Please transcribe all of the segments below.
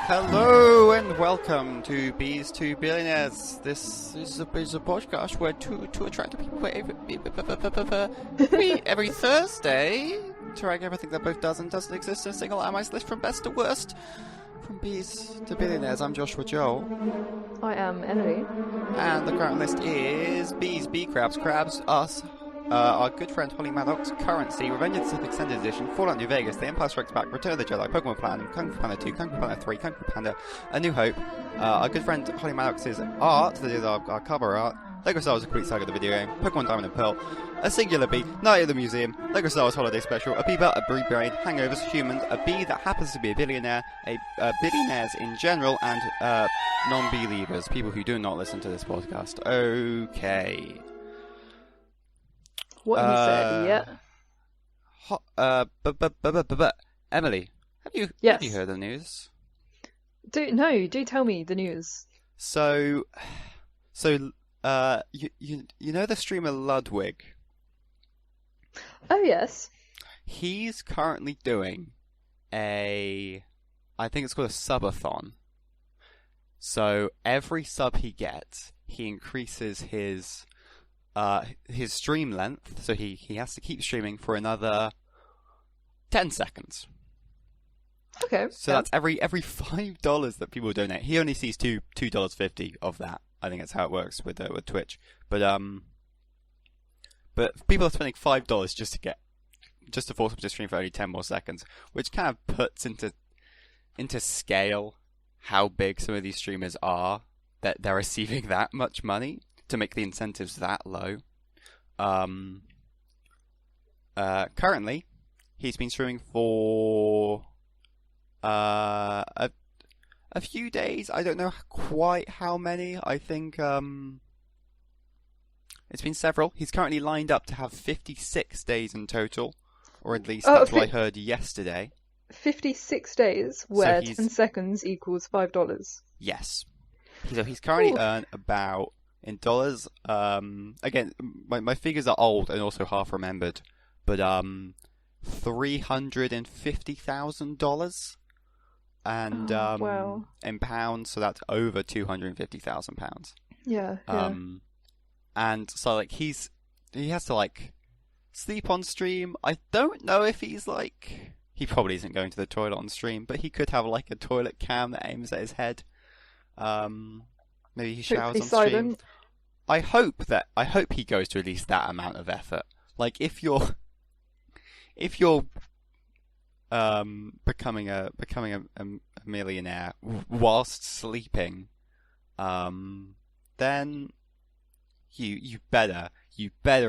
Hello and welcome to Bees to Billionaires. This is a podcast where two attractive people every Thursday to rank everything that both does and doesn't exist in a single itemized list from best to worst. From Bees to Billionaires, I'm Joshua Joel. I am Emilie. And the current list is Bees, Bee Crabs, Crabs, us, our good friend Holly Maddox, Currency, Revenge of the Sith Extended Edition, Fallout New Vegas, The Empire Strikes Back, Return of the Jedi, Pokemon Platinum, Kung Fu Panda 2, Kung Fu Panda 3, Kung Fu Panda, A New Hope, our good friend Holly Maddox's art, that is our cover art, Lego Star Wars: A Complete Saga, the video game, Pokemon Diamond and Pearl, A Singular Bee, Night at the Museum, Lego Star Wars Holiday Special, a Beaver, a Brood Brain, Hangovers, Humans, a Bee that happens to be a billionaire, billionaires in general, and non-believers, people who do not listen to this podcast. Okay. What he said, yeah. Emilie, have you heard the news? Do tell me the news. So you know the streamer Ludwig? Oh yes. He's currently doing I think it's called a subathon. So every sub he gets, he increases his stream length, so he has to keep streaming for another 10 seconds. Okay. So that's every $5 that people donate. He only sees $2.50 of that. I think that's how it works with Twitch. But people are spending $5 just to force him to stream for only 10 more seconds, which kind of puts into scale how big some of these streamers are, that they're receiving that much money to make the incentives that low. Currently, he's been streaming for a few days. I don't know quite how many. I think it's been several. He's currently lined up to have 56 days in total, or at least that's what I heard yesterday. 56 days, where 10 seconds equals $5. Yes. So he's currently earned about, in dollars, again, my figures are old and also half remembered, but $350,000, and wow. in pounds, so that's over £250,000. Yeah. And so like he has to like sleep on stream. I don't know if he probably isn't going to the toilet on stream, but he could have like a toilet cam that aims at his head. Maybe he showers on stream. I hope he goes to at least that amount of effort. Like if you're becoming a millionaire whilst sleeping, then you better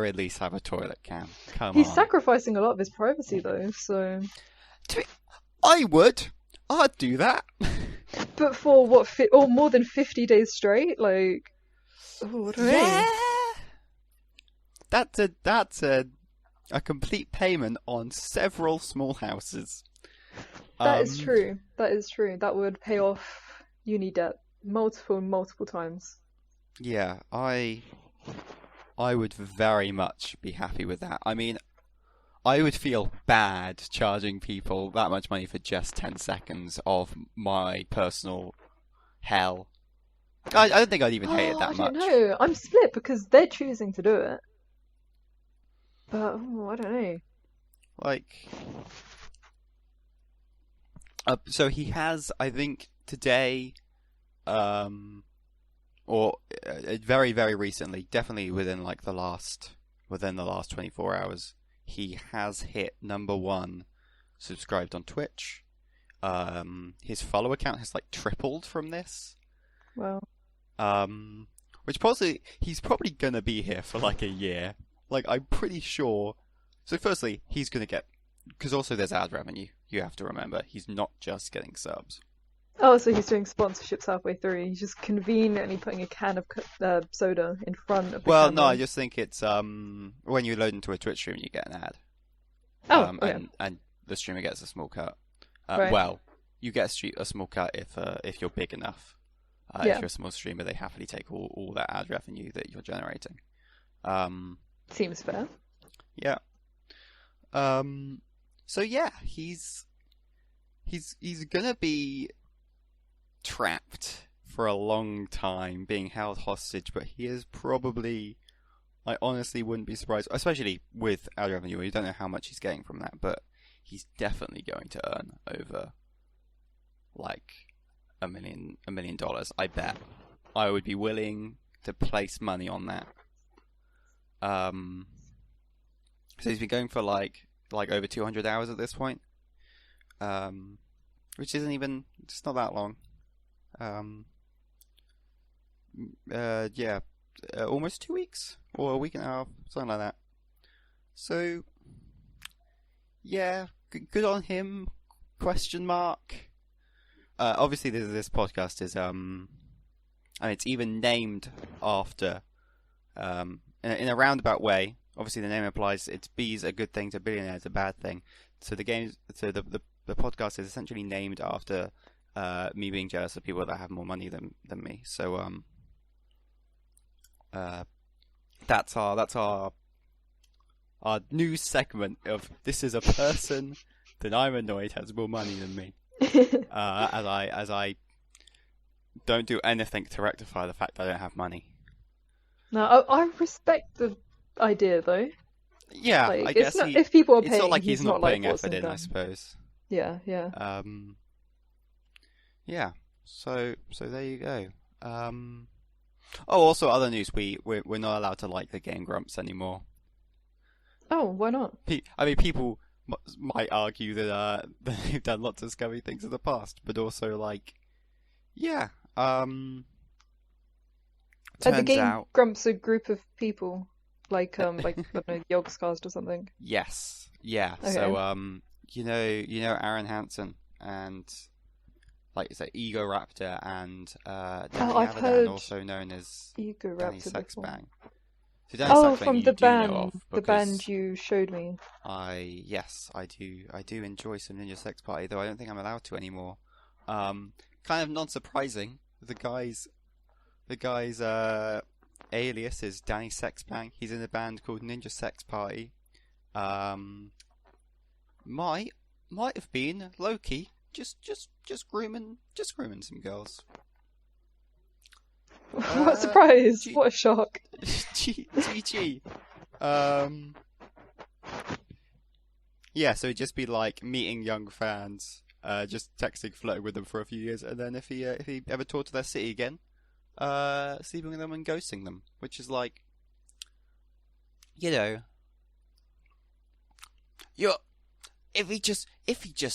at least have a toilet cam. He's sacrificing a lot of his privacy though, so I'd do that. But for what, or more than 50 days straight? Like, what do I mean? That's a complete payment on several small houses. That is true. That would pay off uni debt multiple times. Yeah, I would very much be happy with that. I mean, I would feel bad charging people that much money for just 10 seconds of my personal hell. I don't think I'd even hate it that much. I don't know. I'm split because they're choosing to do it. But, I don't know. Like, so he has, I think, today, or very, very recently, definitely within the last 24 hours, he has hit #1 subscribed on Twitch. His follower count has tripled from this. Wow. Which he's probably gonna be here for a year. I'm pretty sure. So firstly, he's gonna get, because also there's ad revenue. You have to remember, he's not just getting subs. Oh, so he's doing sponsorships halfway through. He's just conveniently putting a can of soda in front of the camera. No, I just think it's when you load into a Twitch stream, you get an ad. Oh, okay. And the streamer gets a small cut. Right. Well, you get a small cut if you're big enough. If you're a small streamer, they happily take all that ad revenue that you're generating. Seems fair. Yeah. So yeah, he's gonna be trapped for a long time, being held hostage, but he is probably, I honestly wouldn't be surprised, especially with ad revenue. You don't know how much he's getting from that, but he's definitely going to earn over like $1 million. I bet. I would be willing to place money on that. So he's been going for like over 200 hours at this point, which isn't even, it's not that long. Yeah, almost 2 weeks or a week and a half, something like that. So, yeah, good on him. Question mark. Obviously, this podcast is and it's even named after in a roundabout way. Obviously, the name implies it's B's a good thing to Billionaires a bad thing. So the podcast is essentially named after me being jealous of people that have more money than me. So that's our news segment of this is a person that I'm annoyed has more money than me. As I don't do anything to rectify the fact that I don't have money. No, I respect the idea though. Yeah, like, I guess if people are paying, it's not like he's not putting like, effort in, I suppose. Yeah. Yeah. So there you go. Also other news, we're not allowed to like the Game Grumps anymore. Oh, why not? I mean, people might argue that they've done lots of scummy things in the past, but also like, yeah. Are the Game Grumps a group of people? Like I don't know, Yogscast or something? Yes. Yeah. Okay. So you know Aaron Hansen and like it's like Ego Raptor and Danny I've Avidan, heard also known as Ego Danny Raptor Sexbang. before. So Danny Sexbang From you the do band, know of the band you showed me. I do enjoy some Ninja Sex Party, though I don't think I'm allowed to anymore. Kind of non-surprising. The guy's alias is Danny Sexbang. He's in a band called Ninja Sex Party. Might have been Loki. Just grooming some girls. What a surprise! What a shock! GG. Yeah, so it'd just be like meeting young fans, just texting, flirting with them for a few years, and then if he ever toured to their city again, sleeping with them and ghosting them, which is like, if he just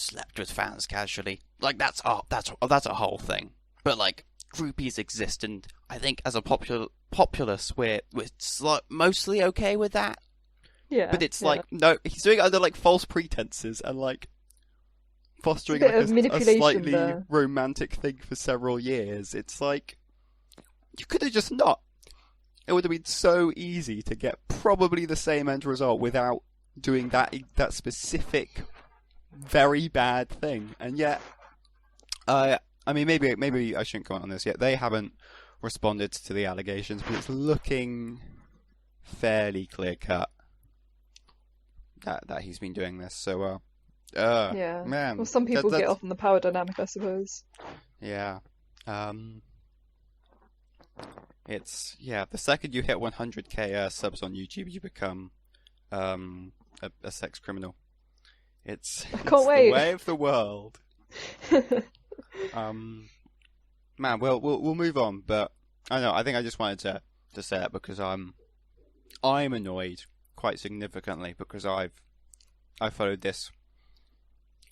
slept with fans casually, like that's a whole thing. But like groupies exist, and I think as a populace, we're mostly okay with that. Yeah. But it's like, no, he's doing it under like false pretenses and like fostering like a slightly romantic thing for several years. It's like, you could have just not. It would have been so easy to get probably the same end result without doing that specific very bad thing. And yet, I mean, maybe I shouldn't comment on this yet. They haven't responded to the allegations, but it's looking fairly clear cut that he's been doing this. So, yeah, man. Well, some people get off on the power dynamic, I suppose. Yeah. It's the second you hit 100k subs on YouTube, you become a sex criminal. It's the way of the world. Man, we'll move on, but I think I just wanted to say it because I'm annoyed quite significantly because I followed this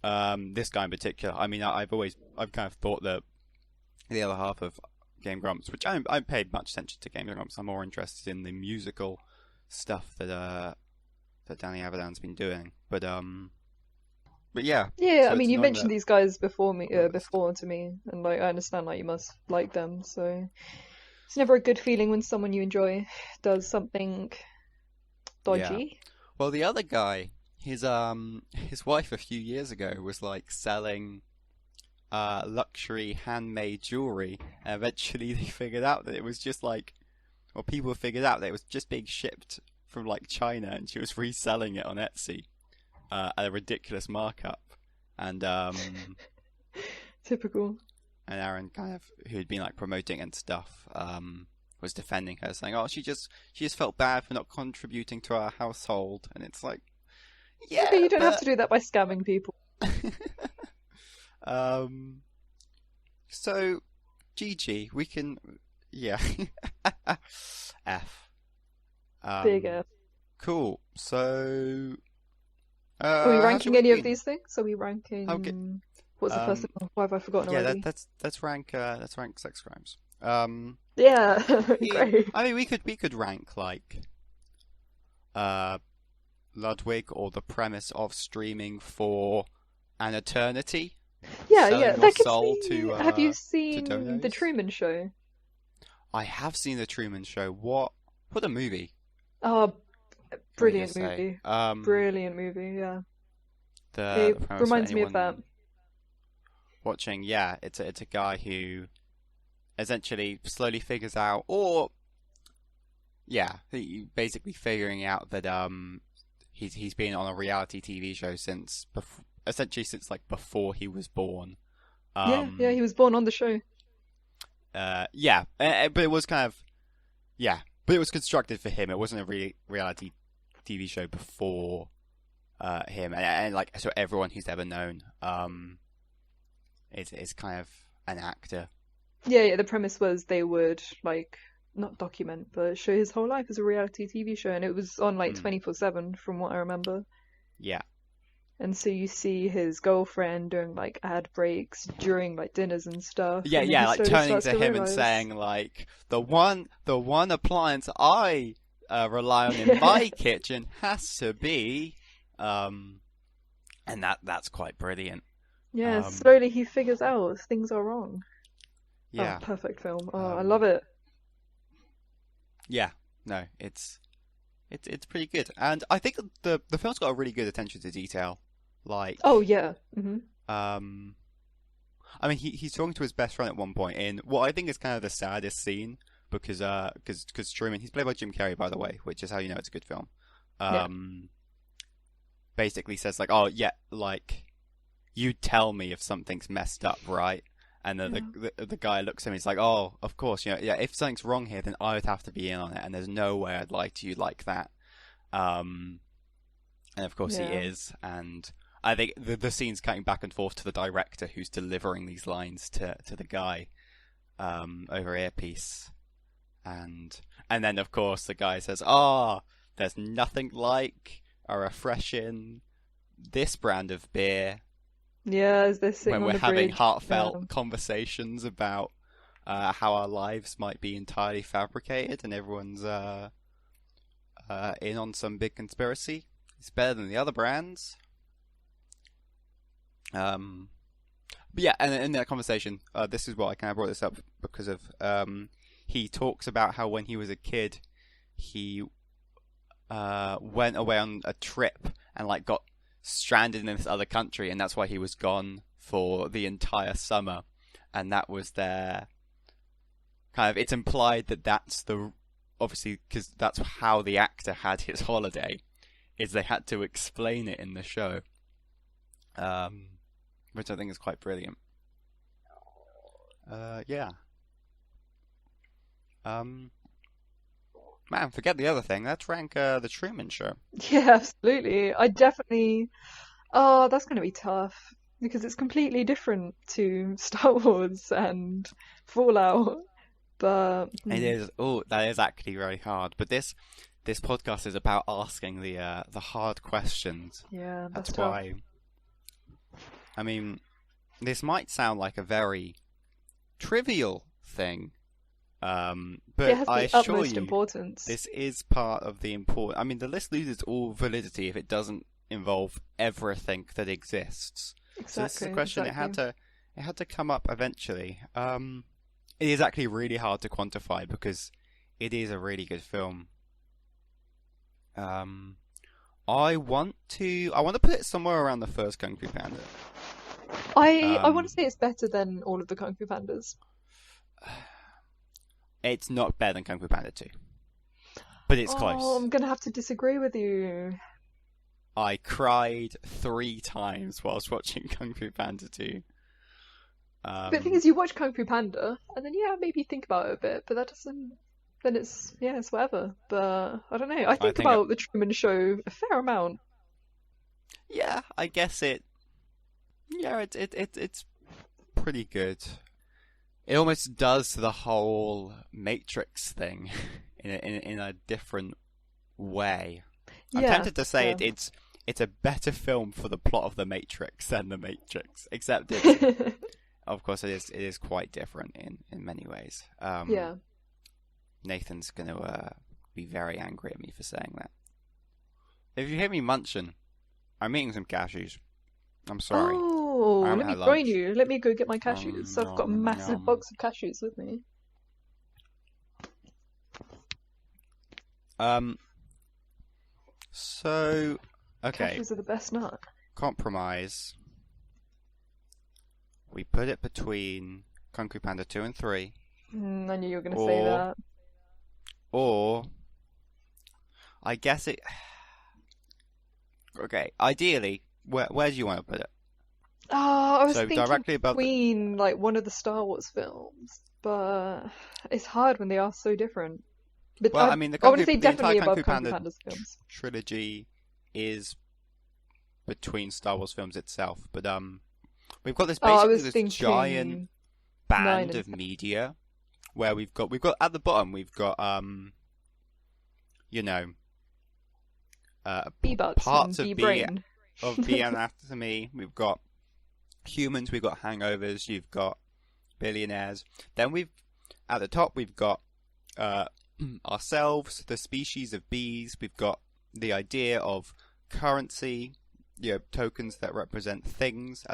guy in particular. I mean, I've kind of thought that the other half of Game Grumps, which I paid much attention to Game Grumps. I'm more interested in the musical stuff that Danny Avidan's been doing. But yeah. Yeah, so I mean, you mentioned these guys before to me, and like I understand like you must like them. So it's never a good feeling when someone you enjoy does something dodgy. Yeah. Well, the other guy, his wife a few years ago was like selling luxury handmade jewelry, and eventually they figured out that it was just like, or people figured out that it was just being shipped from like China, and she was reselling it on Etsy at a ridiculous markup. And Typical. Aaron kind of, who'd been like promoting and stuff, was defending her, saying, "Oh, she just felt bad for not contributing to our household," and it's like, yeah, But you don't have to do that by scamming people. So, GG, we can, yeah, F. Big F. Cool. So, Are we how's ranking your any week of been? these things? Are we ranking? Okay. What's the first one? Why have I forgotten Yeah, already? let's rank sex crimes. Yeah, Yeah, great. I mean, we could rank like uh Ludwig, or the premise of streaming for an eternity, Yeah, selling your that gives soul me. Have you to seen The donos. Truman Show? I have seen the Truman Show. What a movie! Oh, Can I just brilliant say? movie. Brilliant movie, yeah. The It premise for reminds me of that. anyone watching, yeah, it's a guy who essentially slowly figures out, or yeah, basically figuring out that he's been on a reality TV show since essentially since like before he was born. Yeah, he was born on the show. Yeah, but it was kind of, yeah, but it was constructed for him. It wasn't a reality TV show before him, and like, so everyone who's ever known is kind of an actor. Yeah, the premise was they would like not document, but show his whole life as a reality TV show, and it was on like 24/7 from what I remember. Yeah. And so you see his girlfriend doing like ad breaks during like dinners and stuff. Yeah, and then yeah, he like slowly turning starts to to him and realize. saying like, the one appliance I rely on in Yeah. my kitchen has to be, and that's quite brilliant. Yeah, slowly he figures out things are wrong. Yeah. Oh, perfect film. Oh, I love it. Yeah, no, it's pretty good, and I think the film's got a really good attention to detail. Like, Oh yeah. Hmm. I mean, he's talking to his best friend at one point in what I think is kind of the saddest scene, because Truman, he's played by Jim Carrey, by the way, which is how you know it's a good film. Yeah. Basically says like, "Oh yeah, like, you tell me if something's messed up, right?" And then the guy looks at him, he's like, "Oh, of course, yeah, if something's wrong here, then I would have to be in on it, and there's no way I'd lie to you like that." And of course he is, and I think the scene's cutting back and forth to the director who's delivering these lines to the guy over earpiece, and then of course the guy says, "Oh, there's nothing like a refreshing this brand of beer." Yeah, as they're sitting When on we're the having bridge. heartfelt conversations about how our lives might be entirely fabricated, and everyone's in on some big conspiracy. It's better than the other brands. But yeah, and in that conversation, this is why I kind of brought this up, because of he talks about how when he was a kid, he went away on a trip and like got stranded in this other country, and that's why he was gone for the entire summer, and that was their kind of, it's implied that that's the, obviously because that's how the actor had his holiday, is they had to explain it in the show, which I think is quite brilliant. Yeah. Man, forget the other thing. Let's rank the Truman Show. Yeah, absolutely. I definitely. Oh, that's going to be tough because it's completely different to Star Wars and Fallout. But It is. Oh, that is actually very hard. But this podcast is about asking the hard questions. yeah, That's that's tough. why. I mean, this might sound like a very trivial thing, It but has I the assure utmost you, importance. this is part of the important. I mean, the list loses all validity if it doesn't involve everything that exists. So this is a Exactly, question exactly. it had to come up eventually. It is actually really hard to quantify because it is a really good film. I want to put it somewhere around the first Kung Fu Panda. I want to say it's better than all of the Kung Fu Pandas. It's not better than Kung Fu Panda 2, but it's Oh, close. I'm gonna have to disagree with you. I cried 3 times whilst watching Kung Fu Panda 2. But the thing is, you watch Kung Fu Panda, and then maybe think about it a bit, but that doesn't. Then it's whatever. But I don't know. I think think about the Truman Show a fair amount. yeah, I guess it. Yeah, it's pretty good. It almost does the whole Matrix thing in a different way. I'm tempted to say it's a better film for the plot of the Matrix than the Matrix, except it's of course it is quite different in many ways. Yeah. Nathan's gonna be very angry at me for saying that. If you hear me munching, I'm eating some cashews. I'm sorry. Oh, let me join you. Let me go get my cashews. I've got a massive box of cashews with me. So, okay. Cashews are the best nut. Compromise. We put it between Kung Fu Panda 2 and 3. I knew you were going to say that. Or, I guess it... Okay, ideally, where do you want to put it? I was thinking directly above between like one of the Star Wars films, but it's hard when they are so different. But well, I mean, I would say the definitely entire above Kung Fu Panda's films. trilogy is between Star Wars films itself, but we've got this giant band of media where we've got at the bottom we've got B-Butts parts and of B-Brain. of B anatomy. We've got humans, we've got hangovers, you've got billionaires. Then at the top we've got ourselves, the species of bees. We've got the idea of currency, tokens that represent things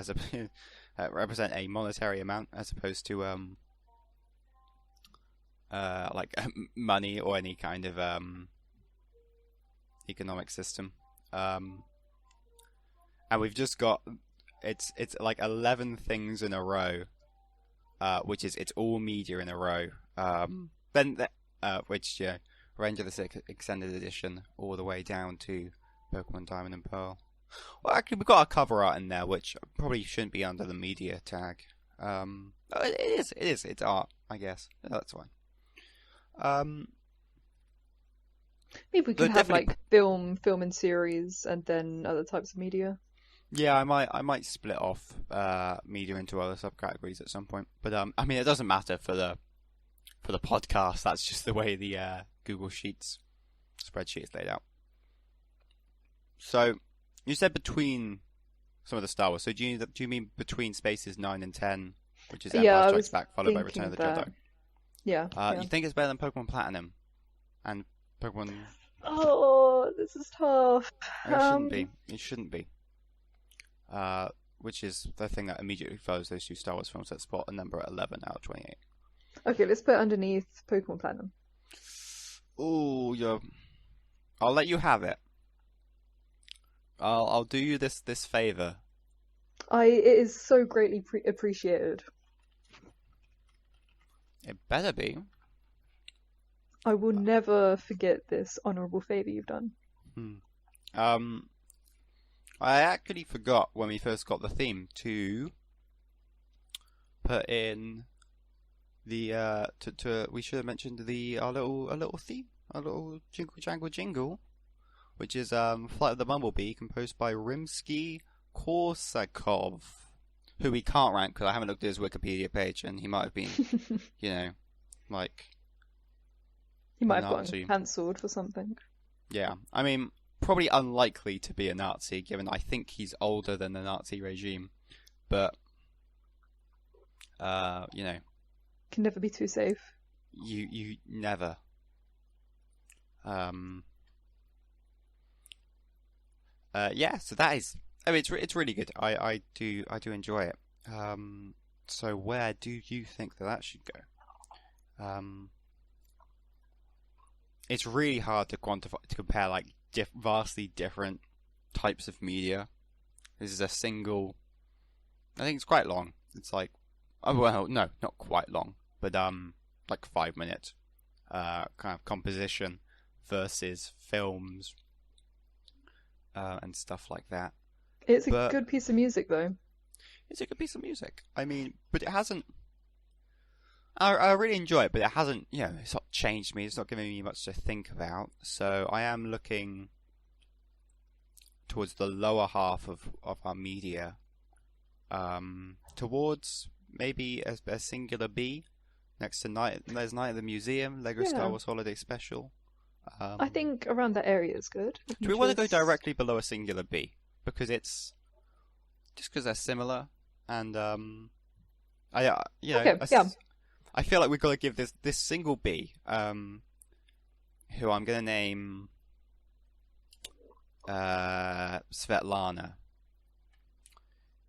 represent a monetary amount as opposed to like money or any kind of economic system. And we've just got it's like 11 things in a row, which is it's all media in a row. Which range of the Six extended edition all the way down to Pokemon Diamond and Pearl. Well, actually, we've got a cover art in there, which probably shouldn't be under the media tag. It is. It's art, I guess. That's fine. Maybe we can have like film and series, and then other types of media. Yeah, I might split off media into other subcategories at some point. But I mean, it doesn't matter for the podcast. That's just the way the Google Sheets spreadsheet is laid out. So you said between some of the Star Wars. So do you mean between spaces 9 and 10, which is Empire Strikes Back followed by Return of the Jedi? Yeah. You think it's better than Pokemon Platinum and Pokemon? Oh, this is tough. It shouldn't be. Which is the thing that immediately follows those two Star Wars films that spot a number at 11 out of 28. Okay, let's put underneath Pokemon Platinum. Oh, I'll let you have it. I'll do you this favor. It is so greatly appreciated. It better be. I will never forget this honourable favour you've done. I actually forgot when we first got the theme to put in the we should have mentioned our little theme, our little jingle jangle jingle, which is Flight of the Bumblebee, composed by Rimsky-Korsakov, who we can't rank because I haven't looked at his Wikipedia page, and he might have been, like he might have gotten cancelled for something. Yeah, I mean, probably unlikely to be a Nazi, given I think he's older than the Nazi regime, but can never be too safe. You never. So that is. I mean, it's really good. I do enjoy it. So where do you think that should go? It's really hard to compare like vastly different types of media. This is a single. I think it's quite long. It's like, no, not quite long, but like 5 minute kind of composition versus films and stuff like that. It's a good piece of music, though. it's a good piece of music. I mean, but it hasn't. I really enjoy it, but it hasn't. It's not changed me. It's not giving me much to think about. So I am looking towards the lower half of our media, towards maybe a singular B next to there's Night at the Museum, Lego Star Wars Holiday Special. I think around that area is good. Do we want to go directly below a singular B? Because they're similar, and I feel like we've got to give this single B, who I'm going to name Svetlana.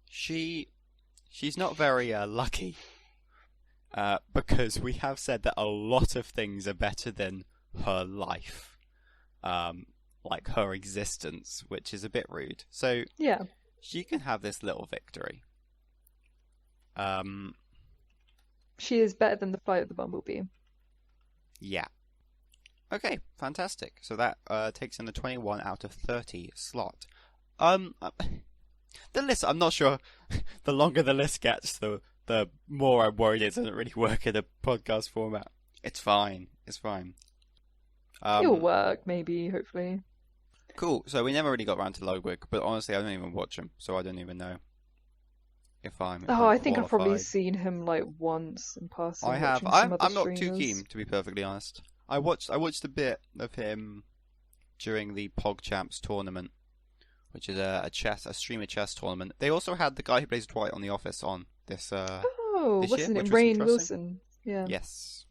She's not very lucky, because we have said that a lot of things are better than her life, like her existence, which is a bit rude. So yeah, she can have this little victory. She is better than the flight of the Bumblebee. Yeah. Okay, fantastic. So that takes in the 21 out of 30 slot. The list, I'm not sure. The longer the list gets, the more I'm worried it doesn't really work in a podcast format. It's fine. It'll work, maybe, hopefully. Cool. So we never really got around to Ludwig, but honestly, I don't even watch him, so I don't even know if I'm. I think I've probably seen him like once in passing. I have. I'm not too keen, to be perfectly honest. I watched a bit of him during the PogChamps tournament, which is a streamer chess tournament. They also had the guy who plays Dwight on The Office on this. This what's his year, name? Rainn Wilson. Yeah. Yes.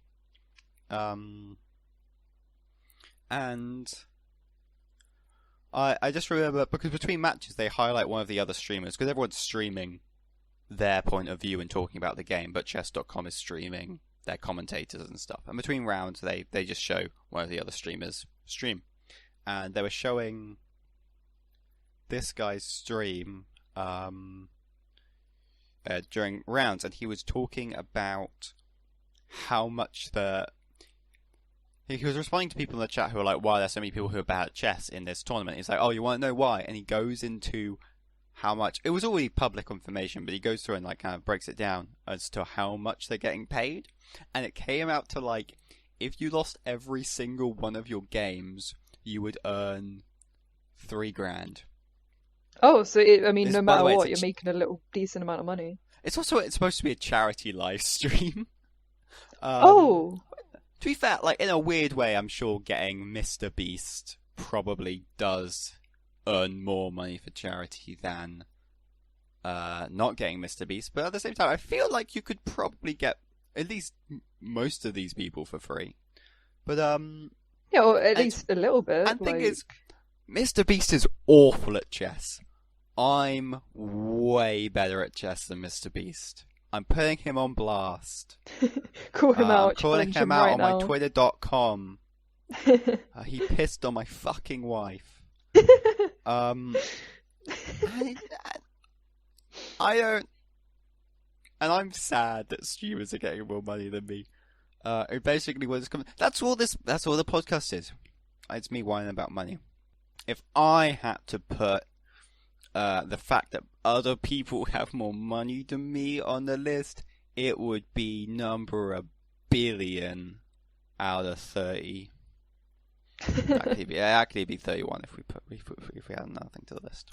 And I just remember, because between matches they highlight one of the other streamers, because everyone's streaming their point of view and talking about the game, but chess.com is streaming their commentators and stuff. And between rounds they just show one of the other streamers stream. And they were showing this guy's stream during rounds, and he was talking about how much he was responding to people in the chat who were like, why are there so many people who are bad at chess in this tournament? He's like, oh, you want to know why? And he goes into how much, it was already public information, but he goes through and like kind of breaks it down as to how much they're getting paid. And it came out to like, if you lost every single one of your games, you would earn $3,000. Oh, so no matter what, you're making a little decent amount of money. It's supposed to be a charity live stream. To be fair, like in a weird way, I'm sure getting Mr. Beast probably does earn more money for charity than not getting Mr. Beast. But at the same time, I feel like you could probably get at least most of these people for free. But or at least a little bit. And the thing is, Mr. Beast is awful at chess. I'm way better at chess than Mr. Beast. I'm putting him on blast. Call him out. I'm calling him out on my Twitter.com. He pissed on my fucking wife. I don't. And I'm sad that streamers are getting more money than me. It basically was coming. That's all the podcast is. It's me whining about money. If I had to put the fact that other people have more money than me on the list, it would be number 1 billion out of 30. Actually be 31 if we add another thing to the list.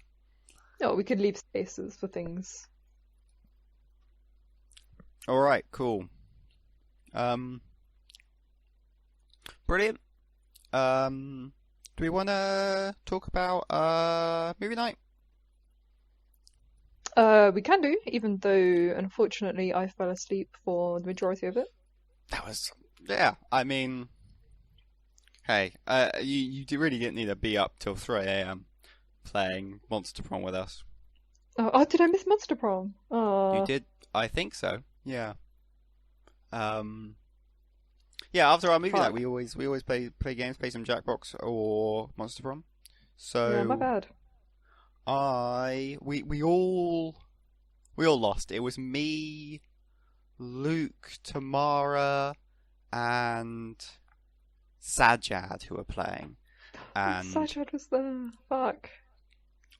No, we could leave spaces for things. All right, cool. Brilliant. Do we want to talk about movie night? We can do, even though unfortunately I fell asleep for the majority of it. That was, yeah. I mean, hey, you really didn't need to be up till 3 a.m. playing Monster Prom with us. Oh, did I miss Monster Prom? Oh. You did. I think so. Yeah. Yeah. After our movie night, we always play games, play some Jackbox or Monster Prom. So yeah, my bad. We all lost. It was me, Luke, Tamara, and Sajjad who were playing. And Sajjad was there. Fuck.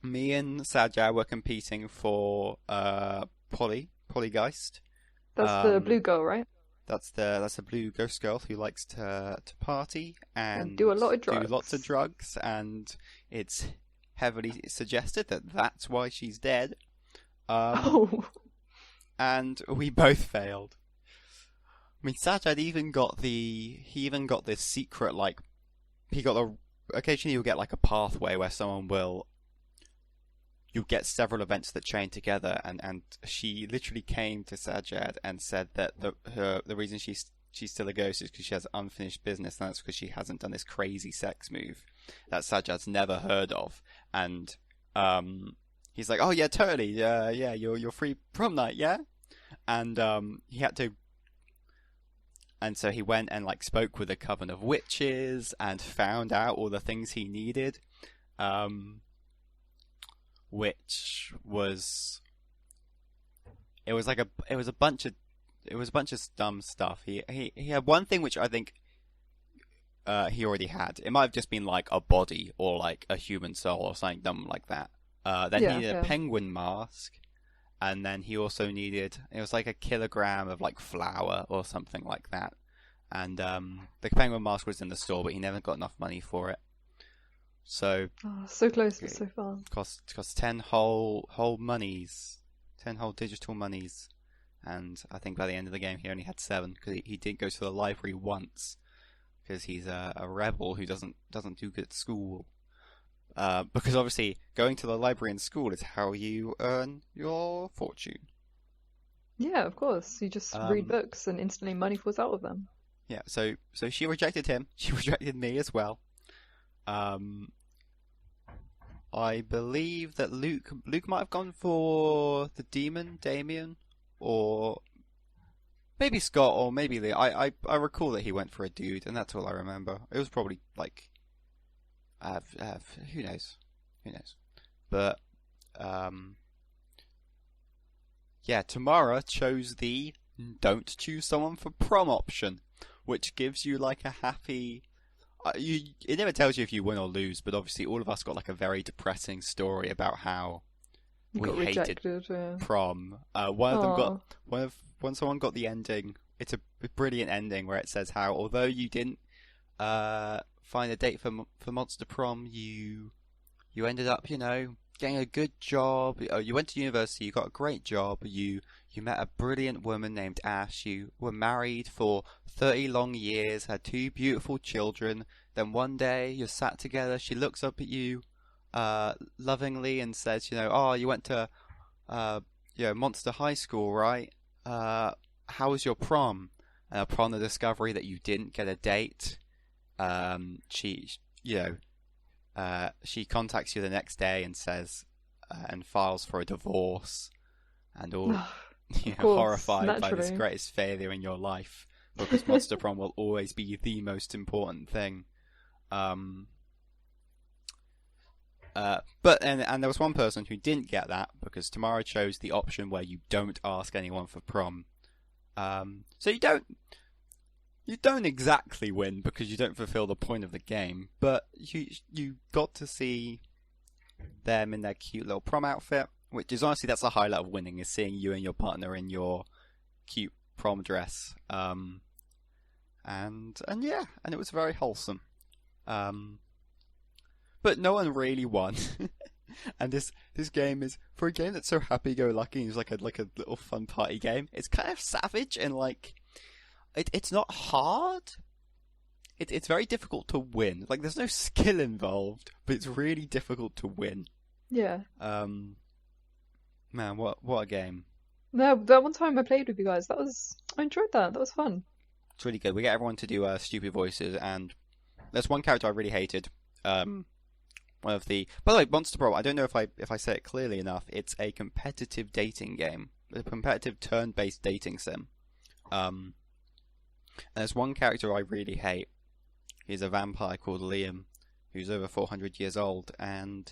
Me and Sajjad were competing for Pollygeist. That's the blue girl, right? That's the blue ghost girl who likes to party And and do a lot of do drugs. lots of drugs, and it's heavily suggested that that's why she's dead. Oh. And we both failed. I mean, Sajad even got this secret, like, occasionally you'll get like a pathway where you'll get several events that chain together, and she literally came to Sajad and said that the reason she's still a ghost is because she has unfinished business, and that's because she hasn't done this crazy sex move that Sajad's never heard of. And he's like, oh yeah, totally, yeah, you're free prom night, yeah. And he had to, and so he went and like spoke with a coven of witches and found out all the things he needed. Which was, it was a bunch of dumb stuff. He had one thing which I think he already had. It might have just been like a body or like a human soul or something dumb like that. Then he needed a penguin mask, and then he also needed, it was like a kilogram of like flour or something like that. And the penguin mask was in the store, but he never got enough money for it. So so close but so far. Cost 10 whole monies, 10 whole digital monies, and I think by the end of the game he only had 7 because he did go to the library once because he's a rebel who doesn't do good at school. Because obviously going to the library in school is how you earn your fortune. Yeah, of course. You just read books and instantly money falls out of them. Yeah. So she rejected him. She rejected me as well. I believe that Luke might have gone for the demon, Damien, or maybe Scott, or maybe Lee. I recall that he went for a dude, and that's all I remember. It was probably like, who knows, but yeah, Tamara chose the don't choose someone for prom option, which gives you like a happy. It never tells you if you win or lose, but obviously all of us got like a very depressing story about how we hated prom. One of them got when someone got the ending. It's a brilliant ending where it says how although you didn't find a date for Monster Prom, you ended up getting a good job. You went to university, you got a great job. You met a brilliant woman named Ash. You were married for 30 long years, had 2 beautiful children. Then one day you're sat together, she looks up at you lovingly and says, oh, you went to Monster High School, right? How was your prom? And upon the discovery that you didn't get a date, she contacts you the next day and says, and files for a divorce, and all horrified by this greatest failure in your life, because Monster Prom will always be the most important thing. But there was one person who didn't get that because Tamara chose the option where you don't ask anyone for prom. So you don't exactly win because you don't fulfill the point of the game, but you got to see them in their cute little prom outfit, which is honestly, that's the highlight of winning, is seeing you and your partner in your cute prom dress. And it was very wholesome. But no one really won. And this game is, for a game that's so happy-go-lucky, it's like a little fun party game. It's kind of savage and like it's not hard. It's very difficult to win. Like there's no skill involved, but it's really difficult to win. Yeah. Man, what a game. No, that one time I played with you guys, I enjoyed that. That was fun. It's really good. We get everyone to do stupid voices, and there's one character I really hated. One of the, by the way, Monster Prom, I don't know if I say it clearly enough. It's a competitive dating game, a competitive turn-based dating sim. And there's one character I really hate. He's a vampire called Liam, who's over 400 years old, and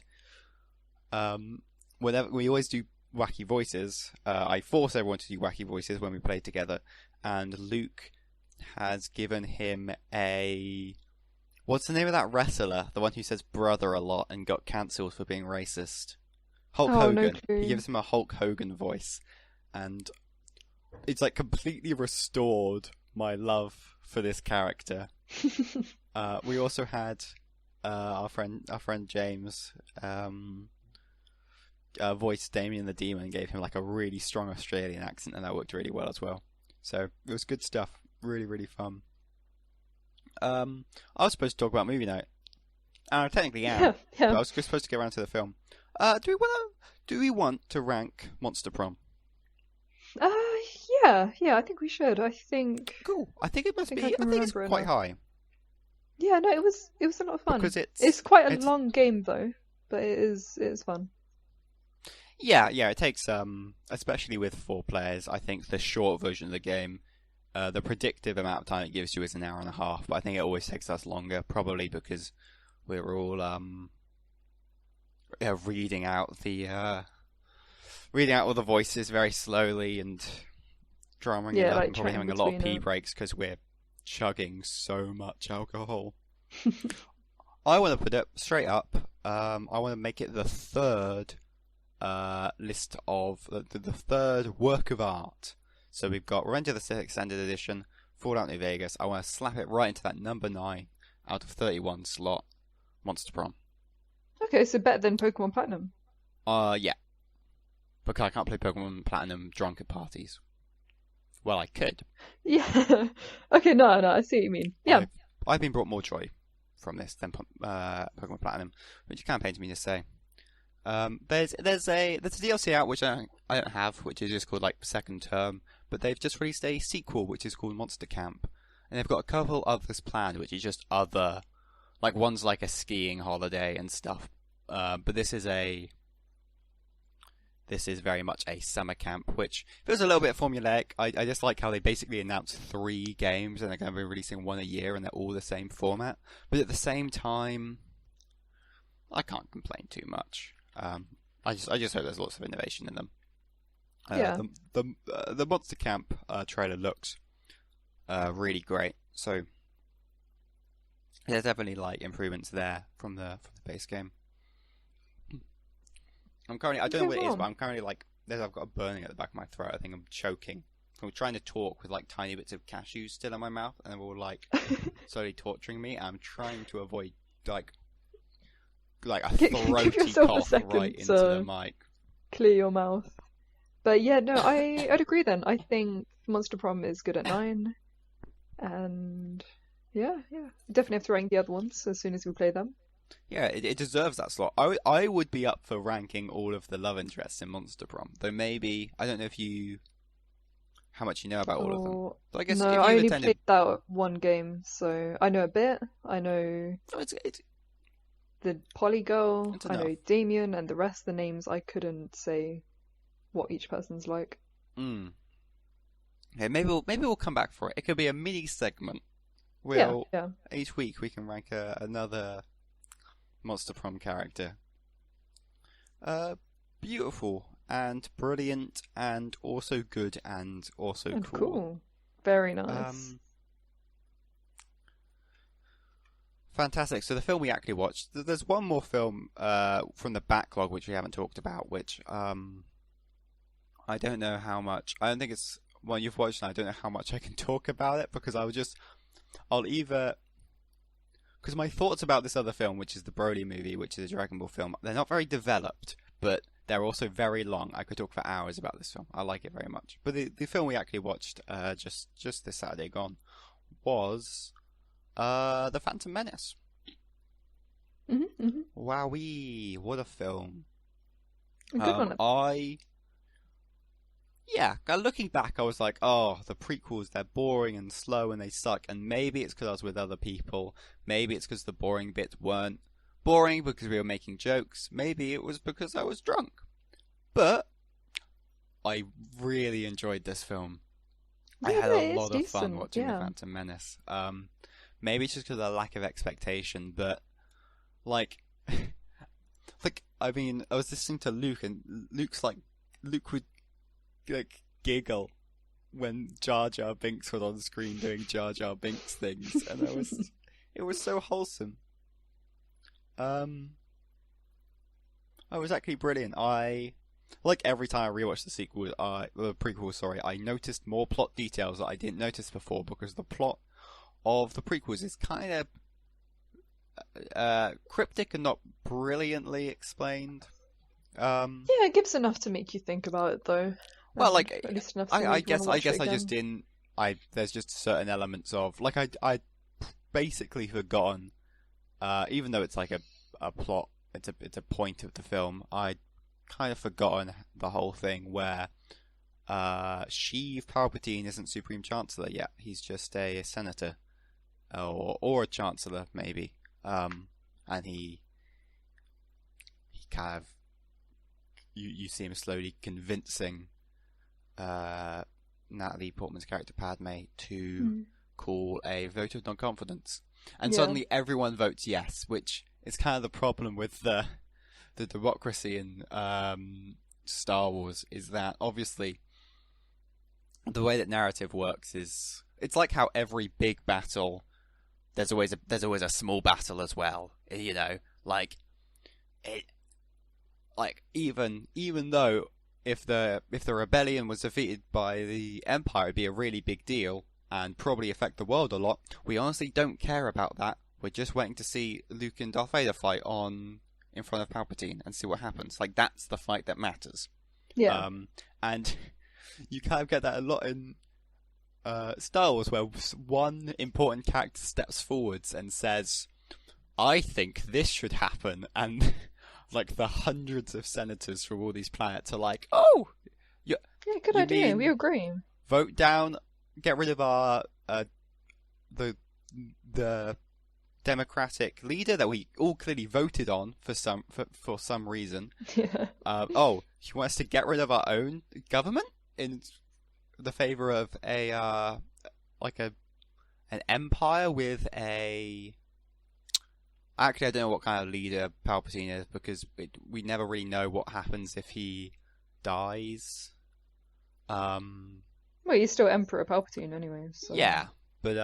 whenever we always do wacky voices, I force everyone to do wacky voices when we play together, and Luke has given him a... What's the name of that wrestler? The one who says brother a lot and got cancelled for being racist. Hulk Hogan. No clue. He gives him a Hulk Hogan voice. and it's like completely restored my love for this character. We also had our friend James voiced Damien the Demon, gave him like a really strong Australian accent, and that worked really well as well. So it was good stuff. Really, really fun. I was supposed to talk about movie night. And I technically am. Yeah, yeah. But I was supposed to get around to the film. Do we want to rank Monster Prom? Yeah, I think we should. I think Cool. I think it must be. I I can think it's remember quite enough. high Yeah, no, it was a lot of fun. because It's quite a it's long game though, but it is fun. yeah. It takes especially with 4 players. I think the short version of the game, the predictive amount of time it gives you is an hour and a half. But I think it always takes us longer, probably because we're all reading out all the voices very slowly and drumming it Yeah, up, like and probably chatting having a lot of between pee it. breaks because we're chugging so much alcohol. I want to put it straight up. I want to make it the third list of the third work of art. So we've got Revenge of the Sith Extended Edition, Fallout New Vegas. I want to slap it right into that number 9 out of 31 slot, Monster Prom. Okay, so better than Pokemon Platinum. Yeah, because I can't play Pokemon Platinum drunk at parties. Well, I could. Yeah. Okay, no, I see what you mean. Yeah. I've been brought more joy from this than Pokemon Platinum, which kind of pains me to say. There's a DLC out which I don't have, which is just called like Second Term, but they've just released a sequel which is called Monster Camp, and they've got a couple others planned, which is just other, like one's like a skiing holiday and stuff. But this is very much a summer camp, which feels a little bit formulaic. I just like how they basically announced 3 games and they're going to be releasing 1 a year and they're all the same format. But at the same time, I can't complain too much. I just hope there's lots of innovation in them. Yeah. The Monster Camp trailer looks really great. So there's definitely like improvements there from the base game. I don't know what it is, but I'm currently like, I've got a burning at the back of my throat. I think I'm choking. I'm trying to talk with like tiny bits of cashews still in my mouth, and they're all like slowly torturing me. I'm trying to avoid like a Give throaty yourself a cough second right into the mic. clear your mouth. But yeah, no, I'd agree then. I think Monster Prom is good at 9. And yeah. Definitely have to rank the other ones as soon as we play them. Yeah, it deserves that slot. I would be up for ranking all of the love interests in Monster Prom, though maybe I don't know how much you know about all of them. But I guess No, if you I only attended, played that one game, so I know a bit. I know oh, it's the Poly Girl, it's I know enough. Damien, and the rest of the names I couldn't say what each person's like. Okay, maybe we'll come back for it. It could be a mini segment. Yeah. Each week we can rank another Monster Prom character. Beautiful and brilliant and also good and also And cool. cool. Very nice. Fantastic. So the film we actually watched, there's one more film from the backlog which we haven't talked about, which I don't know how much. I don't think it's one you've watched, and I don't know how much I can talk about it because because my thoughts about this other film, which is the Broly movie, which is a Dragon Ball film, they're not very developed, but they're also very long. I could talk for hours about this film. I like it very much. But the film we actually watched just this Saturday gone was The Phantom Menace. Wowee, what a film. A good one. Looking back, I was like, oh, the prequels, they're boring and slow and they suck. And maybe it's because I was with other people. Maybe it's because the boring bits weren't boring because we were making jokes. Maybe it was because I was drunk. But I really enjoyed this film. I had a lot of fun watching The Phantom Menace. Maybe it's just because of the lack of expectation, but I mean, I was listening to Luke, and Luke would giggle when Jar Jar Binks was on screen doing Jar Jar Binks things, and it was so wholesome. It was actually brilliant. I like every time I rewatch the prequel, sorry, I noticed more plot details that I didn't notice before because the plot of the prequels is kind of cryptic and not brilliantly explained. Yeah, it gives enough to make you think about it, though. Well, And like at least enough to I make you want guess to watch it I just again. didn't. There's just certain elements of like I basically forgotten. Even though it's like a plot, it's a point of the film. I kind of forgotten the whole thing where Sheev Palpatine isn't Supreme Chancellor yet. He's just a senator or a chancellor maybe. And he kind of you see him slowly convincing Natalie Portman's character Padme to call a vote of non-confidence, and Yeah. suddenly everyone votes yes, which is kind of the problem with the democracy in Star Wars, is that obviously the way that narrative works is it's like how every big battle there's always a small battle as well, you know, like it, like even though if the rebellion was defeated by the Empire, it'd be a really big deal and probably affect the world a lot. We honestly don't care about that. We're just waiting to see Luke and Darth Vader fight in front of Palpatine and see what happens. Like that's the fight that matters. Yeah. And you kind of get that a lot in Star Wars, where one important character steps forwards and says, "I think this should happen," and like the hundreds of senators from all these planets are like, "Oh, Yeah, good you idea. mean We agree. vote down, get rid of our the democratic leader that we all clearly voted on for some reason. Yeah. Oh, you want us to get rid of our own government in the favor of a an empire with a." Actually, I don't know what kind of leader Palpatine is because we never really know what happens if he dies. Well, he's still Emperor Palpatine anyway, so... Yeah, but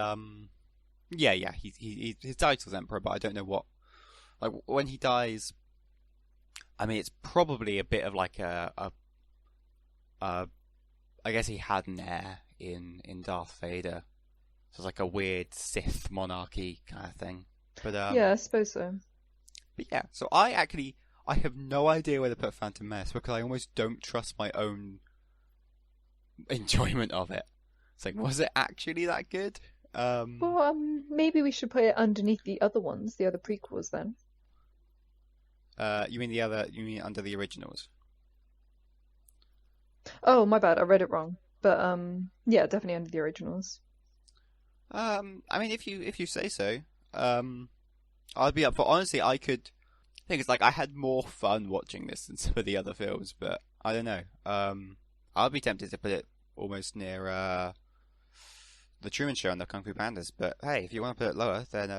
yeah. His title's Emperor, but I don't know what. Like when he dies, I mean, it's probably a bit of like I guess he had an heir in Darth Vader, so it's like a weird Sith monarchy kind of thing. But Yeah, I suppose so. But yeah, so I have no idea where to put Phantom Menace because I almost don't trust my own enjoyment of it. It's like, was it actually that good? Well, maybe we should put it underneath the other ones, the other prequels then. You mean under the originals? Oh, my bad, I read it wrong. But yeah, definitely under the originals. I mean, if you say so, I'd be up for. Honestly, I could. I think it's like I had more fun watching this than some of the other films, but I don't know. I'd be tempted to put it almost near the Truman Show and the Kung Fu Pandas. But hey, if you want to put it lower, then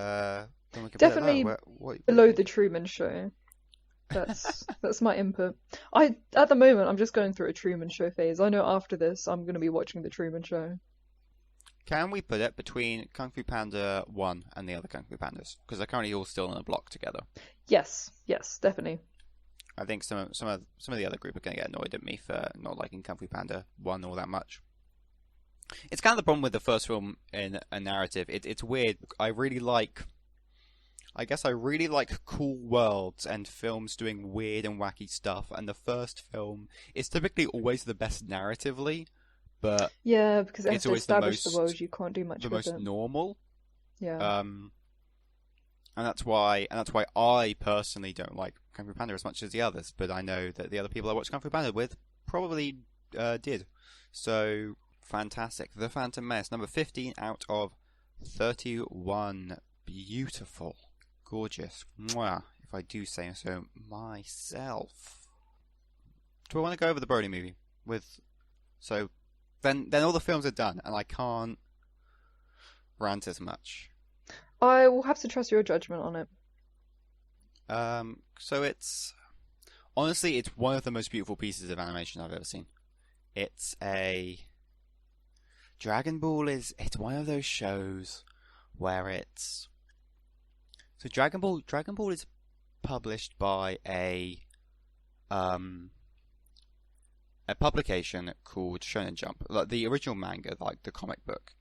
we can Definitely put it lower. below the Truman Show. That's my input. At the moment I'm just going through a Truman Show phase. I know after this I'm going to be watching the Truman Show. Can we put it between Kung Fu Panda 1 and the other Kung Fu Pandas? Because they're currently all still in a block together. Yes, definitely. I think some of the other group are going to get annoyed at me for not liking Kung Fu Panda 1 all that much. It's kind of the problem with the first film in a narrative. It's weird. I really like cool worlds and films doing weird and wacky stuff. And the first film is typically always the best narratively, but yeah, because it has it's to always establish the world, you can't do much the with most it. normal. Yeah. And that's why I personally don't like Kung Fu Panda as much as the others. But I know that the other people I watched Kung Fu Panda with probably did. So fantastic. The Phantom Menace, number 15 out of 31. Beautiful, gorgeous. Mwah, if I do say so myself. Do I want to go over the Brody movie with? So then all the films are done, and I can't rant as much. I will have to trust your judgment on it. So it's honestly, it's one of the most beautiful pieces of animation I've ever seen. It's a Dragon Ball it's one of those shows where it's so Dragon Ball is published by a a publication called Shonen Jump, like the original manga, like the comic book.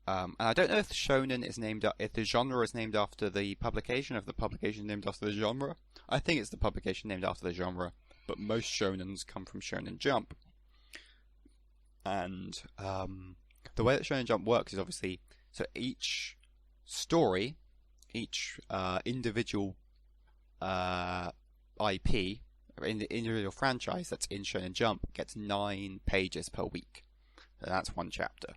And I don't know if Shonen is named, if the genre is named after the publication, if the publication is named after the genre. I think it's the publication named after the genre, but most shonens come from Shonen Jump. And the way that Shonen Jump works is obviously, so each story, each individual IP, in the individual franchise that's in Shonen Jump gets 9 pages per week. And that's one chapter.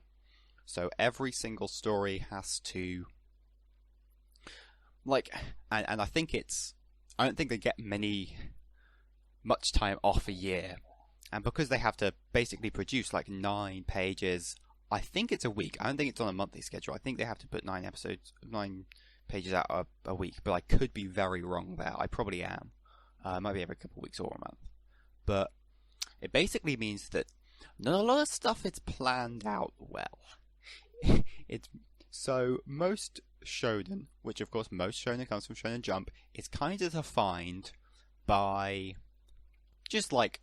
So every single story has to, like, and I think I don't think they get much time off a year. And because they have to basically produce like 9 pages, I think it's a week. I don't think it's on a monthly schedule. I think they have to put 9 pages out a week, but I could be very wrong there. I probably am. It might be every couple of weeks or a month. But it basically means that not a lot of stuff is planned out well. So most shonen, which of course most shonen comes from Shonen Jump, is kind of defined by just like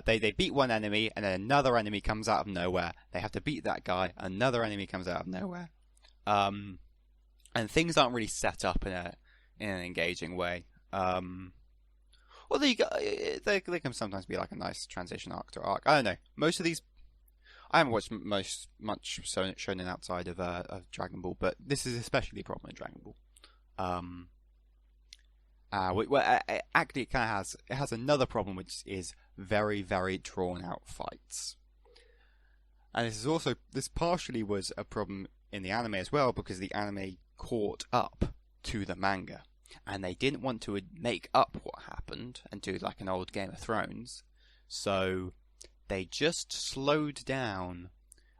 they beat one enemy and then another enemy comes out of nowhere. They have to beat that guy, another enemy comes out of nowhere. And things aren't really set up in an engaging way. Although they can sometimes be like a nice transition arc to arc. I don't know. Most of these, I haven't watched much shonen outside of Dragon Ball, but this is especially a problem in Dragon Ball. Actually, it kind of has another problem, which is very, very drawn out fights. And this partially was a problem in the anime as well, because the anime caught up to the manga, and they didn't want to make up what happened and do like an old Game of Thrones, so they just slowed down.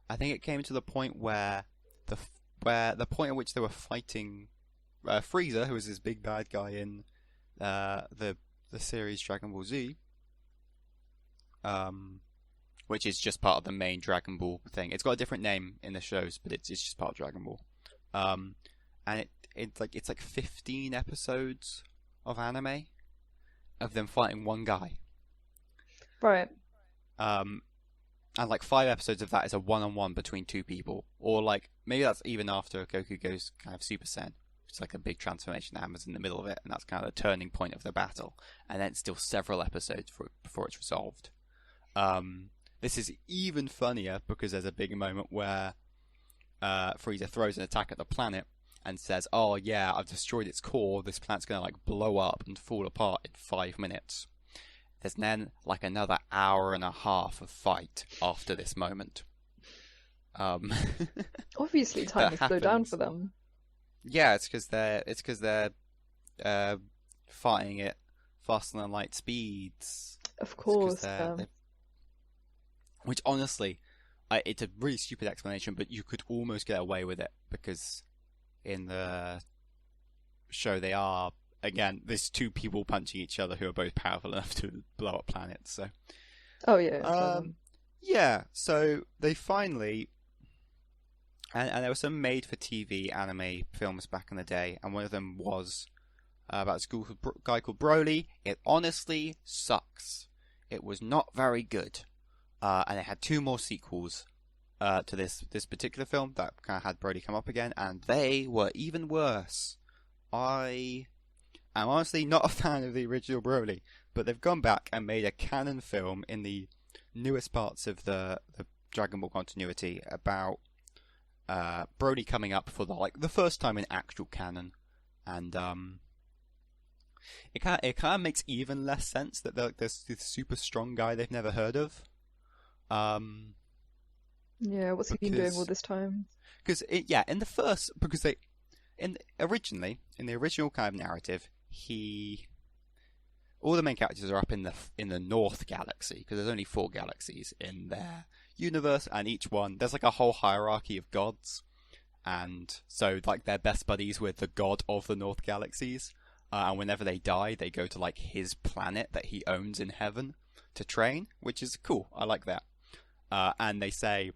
I think it came to the point where the point at which they were fighting Frieza, who was this big bad guy in the series Dragon Ball Z, which is just part of the main Dragon Ball thing. It's got a different name in the shows, but it's just part of Dragon Ball. And it's like 15 episodes of anime of them fighting one guy. Right. And like 5 episodes of that is a one-on-one between 2 people, or like maybe that's even after Goku goes kind of Super Saiyan. It's like a big transformation that happens in the middle of it, and that's kind of the turning point of the battle. And then it's still several episodes before it's resolved. This is even funnier because there's a big moment where Frieza throws an attack at the planet and says, "Oh yeah, I've destroyed its core. This planet's gonna like blow up and fall apart in 5 minutes." There's then like another hour and a half of fight after this moment. Obviously, time has slowed down for them. Yeah, it's because they're fighting it faster than light speeds. Of course. Which honestly, it's a really stupid explanation, but you could almost get away with it because in the show they are, again, there's 2 people punching each other who are both powerful enough to blow up planets. So. Oh yeah. Yeah. So they finally. And there were some made-for-TV anime films back in the day, and one of them was about a guy called Broly. It honestly sucks. It was not very good. And it had 2 more sequels to this particular film that kind of had Broly come up again, and they were even worse. I am honestly not a fan of the original Broly, but they've gone back and made a canon film in the newest parts of the Dragon Ball continuity about Broly coming up for the first time in actual canon, and it kind of makes even less sense that there's this super strong guy they've never heard of. Yeah, what's he been doing all this time? Originally in the original kind of narrative, all the main characters are up in the North Galaxy, because there's only 4 galaxies in their universe, and each one there's like a whole hierarchy of gods, and so like they're best buddies with the god of the North Galaxies, and whenever they die they go to like his planet that he owns in heaven to train, which is cool. I like that. And they say,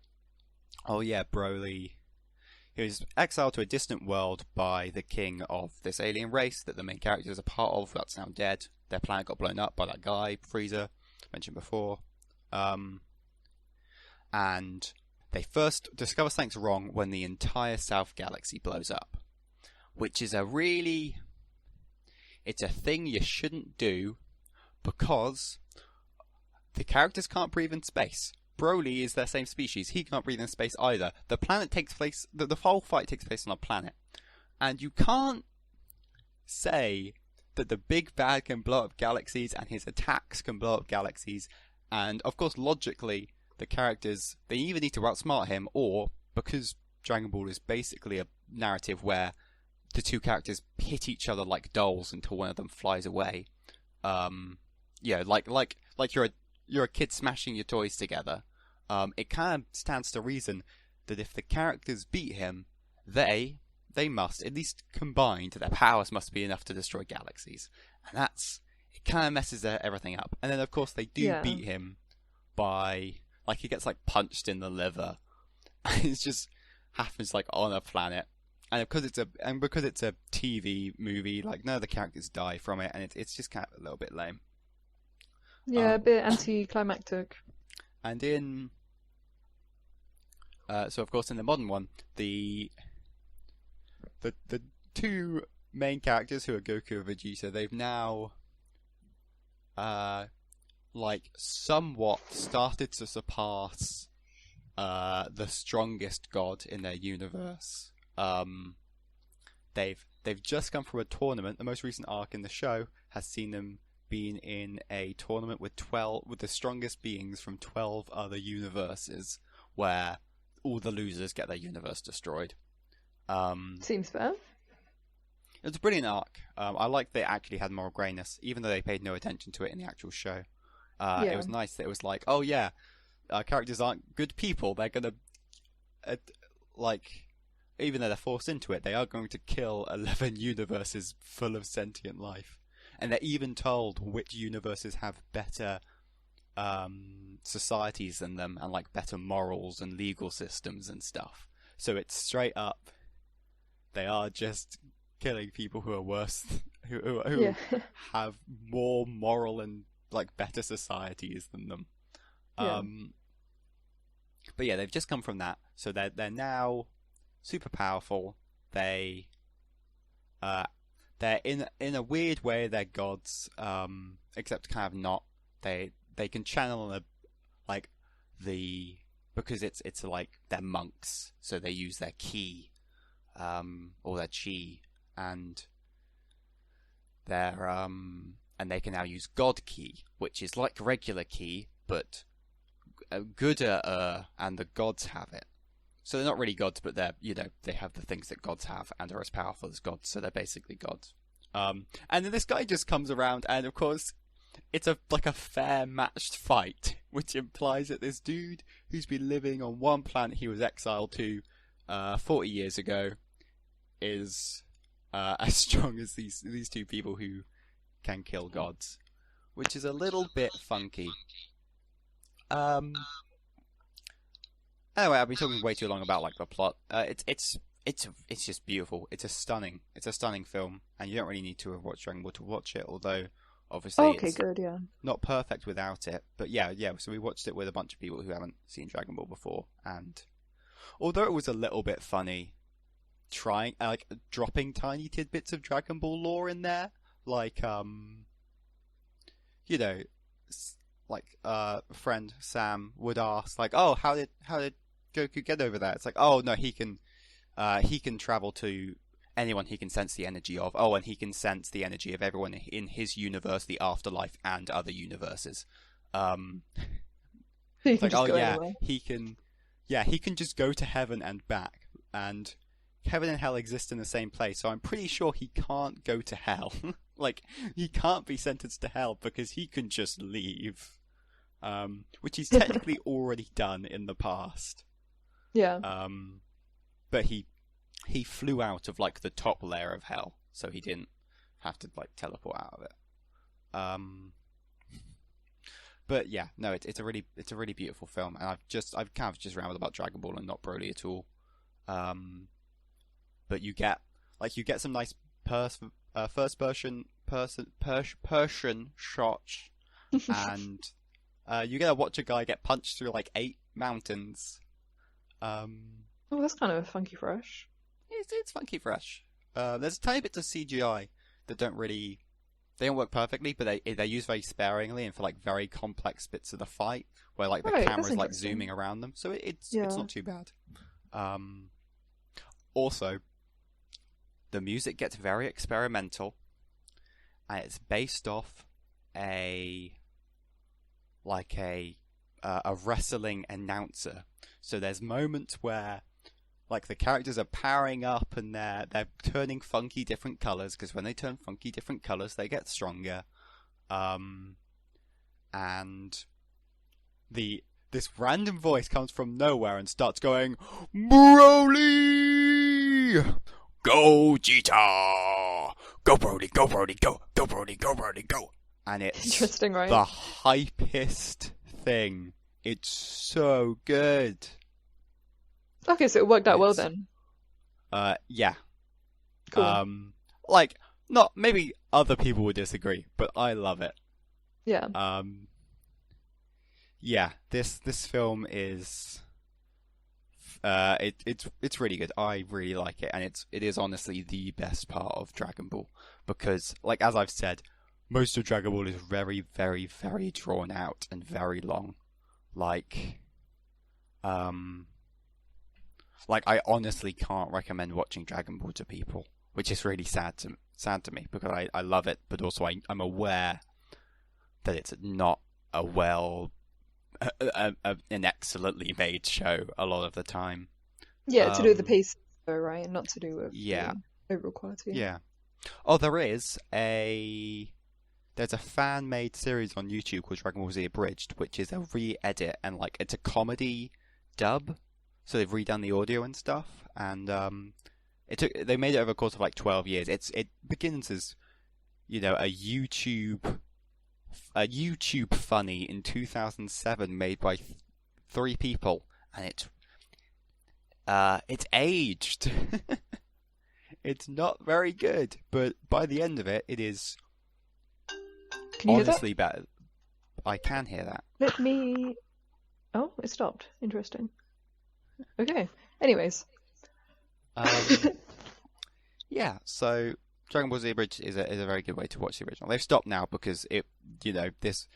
oh yeah, Broly, he was exiled to a distant world by the king of this alien race that the main character is a part of, that's now dead. Their planet got blown up by that guy, Frieza, mentioned before. And they first discover something's wrong when the entire South Galaxy blows up, which is it's a thing you shouldn't do because the characters can't breathe in space. Broly is their same species. He can't breathe in space either. The whole fight takes place on a planet. And you can't say that the big bad can blow up galaxies and his attacks can blow up galaxies. And, of course, logically, the characters, they either need to outsmart him, or, because Dragon Ball is basically a narrative where the two characters hit each other like dolls until one of them flies away. Like you're a kid smashing your toys together. It kind of stands to reason that if the characters beat him, they must, at least combined, their powers must be enough to destroy galaxies. And it kind of messes everything up. And then, of course, they do beat him by, like, he gets, like, punched in the liver. It just happens, like, on a planet. And because it's a TV movie, like, none of the characters die from it, and it's just kind of a little bit lame. Yeah, a bit anticlimactic. And so of course in the modern one, the two main characters who are Goku and Vegeta, they've now like somewhat started to surpass the strongest god in their universe. They've just come from a tournament. The most recent arc in the show has seen them being in a tournament with the strongest beings from 12 other universes, where all the losers get their universe destroyed. Seems fair. It's a brilliant arc. I like they actually had moral grayness, even though they paid no attention to it in the actual show. It was nice that it was like, oh yeah, characters aren't good people. They're gonna, even though they're forced into it, they are going to kill 11 universes full of sentient life. And they're even told which universes have better societies than them, and like better morals and legal systems and stuff. So it's straight up, they are just killing people who are worse, who have more moral and like better societies than them. But yeah, they've just come from that, so they're now super powerful. They're in a weird way they're gods, except kind of not. They can channel because it's like they're monks, so they use their ki, or their chi, and they can now use God ki, which is like regular ki, but gooder, and the gods have it. So they're not really gods, but they have the things that gods have and are as powerful as gods, so they're basically gods. And then this guy just comes around, and of course, it's a fair matched fight, which implies that this dude who's been living on one planet he was exiled to 40 years ago is as strong as these two people who can kill gods, which is a little bit funky. Anyway, I've been talking way too long about like the plot. It's just beautiful. It's a stunning film, and you don't really need to have watched Dragon Ball to watch it. Although obviously it's not perfect without it. But yeah. So we watched it with a bunch of people who haven't seen Dragon Ball before, and although it was a little bit funny, dropping tiny tidbits of Dragon Ball lore in there, friend Sam would ask, like, oh, how did Goku get over there? It's like, oh no, he can travel to anyone he can sense the energy of. Oh, and he can sense the energy of everyone in his universe, the afterlife, and other universes. It's like, oh yeah, anywhere. he can just go to heaven and back, and heaven and hell exist in the same place. So I'm pretty sure he can't go to hell. Like, he can't be sentenced to hell because he can just leave. Which he's technically already done in the past. Yeah. But he flew out of like the top layer of hell, so he didn't have to like teleport out of it. But yeah, no, it's a really beautiful film, and I've kind of just rambled about Dragon Ball and not Broly at all. But you get some nice first person Persian shots, and You get to watch a guy get punched through like 8 mountains. Oh, that's kind of funky fresh. It's funky fresh. There's a tiny bit of CGI that they don't work perfectly, but they're used very sparingly and for like very complex bits of the fight where like the camera's like zooming around them. So it's not too bad. Also, the music gets very experimental, and it's based off a wrestling announcer. So there's moments where like the characters are powering up and they're turning funky different colors, because when they turn funky different colors they get stronger. And this random voice comes from nowhere and starts going, Broly! Go Cheetah! Go Brody, go Brody, go! Go Brody, go Brody, go! And it's interesting, right? The hypest thing. It's so good. Okay, so it worked out well then. Yeah. Cool. Like, not maybe other people would disagree, but I love it. Yeah. Yeah. This film is it's really good. I really like it, and it is honestly the best part of Dragon Ball, because like as I've said, most of Dragon Ball is very, very, very drawn out and very long. Like I honestly can't recommend watching Dragon Ball to people, which is really sad to me, because I love it, but also I'm aware that it's not an excellently made show a lot of the time. Yeah, to do with the pace, right? Not to do with overall quality. Yeah. Oh, there's a fan-made series on YouTube called Dragon Ball Z Abridged, which is a re-edit, and like it's a comedy dub. So they've redone the audio and stuff, and they made it over a course of like 12 years. It begins as, you know, a YouTube funny in 2007 made by 3 people, and it's aged. It's not very good, but by the end of it, it is honestly better. I can hear that. Let me. Oh, it stopped. Interesting. Okay. Anyways. Yeah. So Dragon Ball Z Abridged is a very good way to watch the original. They've stopped now because this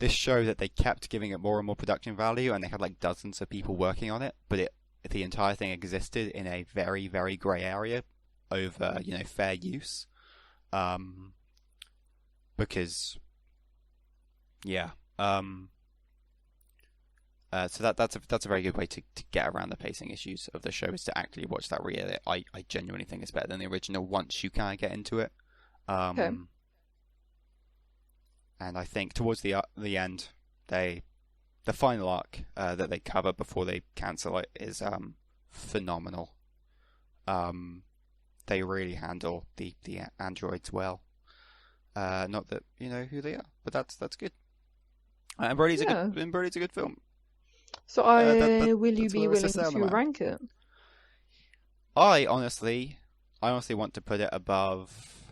show that they kept giving it more and more production value, and they had like dozens of people working on it, but the entire thing existed in a very, very grey area over fair use, because so that's a very good way to get around the pacing issues of the show, is to actually watch that re-edit. I genuinely think it's better than the original once you kind of get into it. Okay. And I think towards the end, the final arc that they cover before they cancel it is phenomenal. They really handle the androids well. Not that you know who they are, but that's good. And Broly's a good film. So will you be willing to rank it? I honestly want to put it above.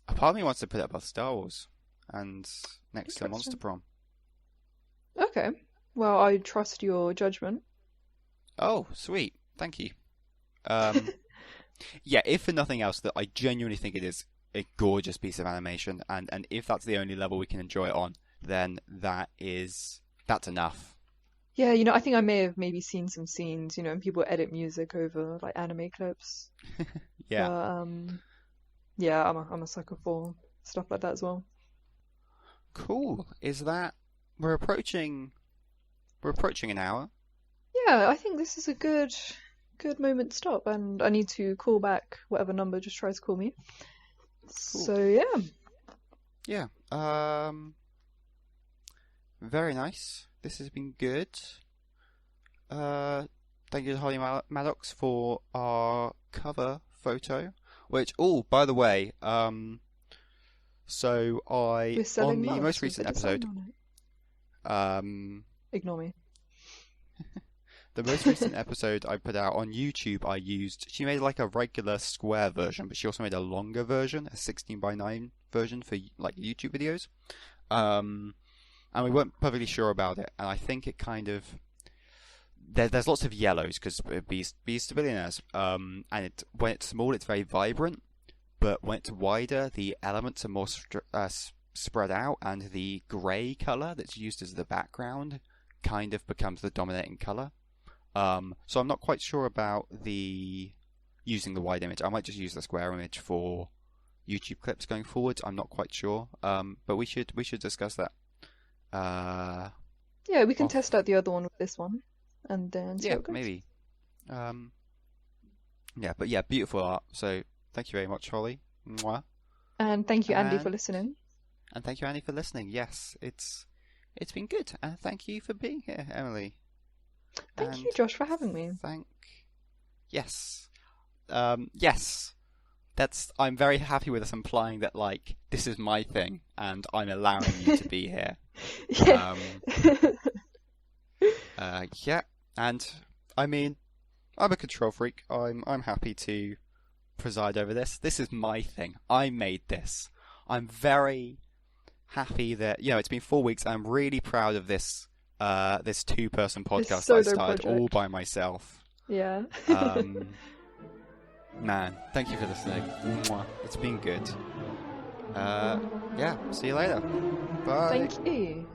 A part of me wants to put it above Star Wars, and next to Monster Prom. Okay. Well, I trust your judgment. Oh, sweet. Thank you. Yeah, if for nothing else, that I genuinely think it is a gorgeous piece of animation, and if that's the only level we can enjoy it on, then that's enough. Yeah, I think I may have maybe seen some scenes, and people edit music over like anime clips. Yeah. But, yeah, I'm a sucker for stuff like that as well. Cool. Is that we're approaching an hour? Yeah, I think this is a good moment to stop, and I need to call back whatever number just tries to call me. Cool. So yeah. Yeah. Very nice. This has been good. Thank you to Holly Maddox for our cover photo. Which, by the way, so on the most recent episode, ignore me. The most recent episode I put out on YouTube, she made like a regular square version, but she also made a longer version, a 16:9 version for like YouTube videos. and we weren't perfectly sure about it. And I think it kind of there's lots of yellows because Bees to Billionaires. And when it's small, it's very vibrant, but when it's wider, the elements are more spread out, and the grey colour that's used as the background kind of becomes the dominating colour. So I'm not quite sure about using the wide image. I might just use the square image for YouTube clips going forward. I'm not quite sure, but we should discuss that. Yeah, we can test out the other one with this one, and then see how it goes. Maybe. But yeah, beautiful art. So thank you very much, Holly. Mwah. And thank you, Andy, for listening. And thank you, Andy, for listening. Yes, it's been good, and thank you for being here, Emilie. Thank you, Josh, for having me. Yes. I'm very happy with us implying that, like, this is my thing, and I'm allowing you to be here. Yeah. Yeah, and I mean, I'm a control freak. I'm happy to preside over this. This is my thing. I made this. I'm very happy that it's been 4 weeks. I'm really proud of this two-person podcast that I started all by myself. Yeah. Man, thank you for listening. Mwah. It's been good. Yeah, see you later. Bye. Thank you.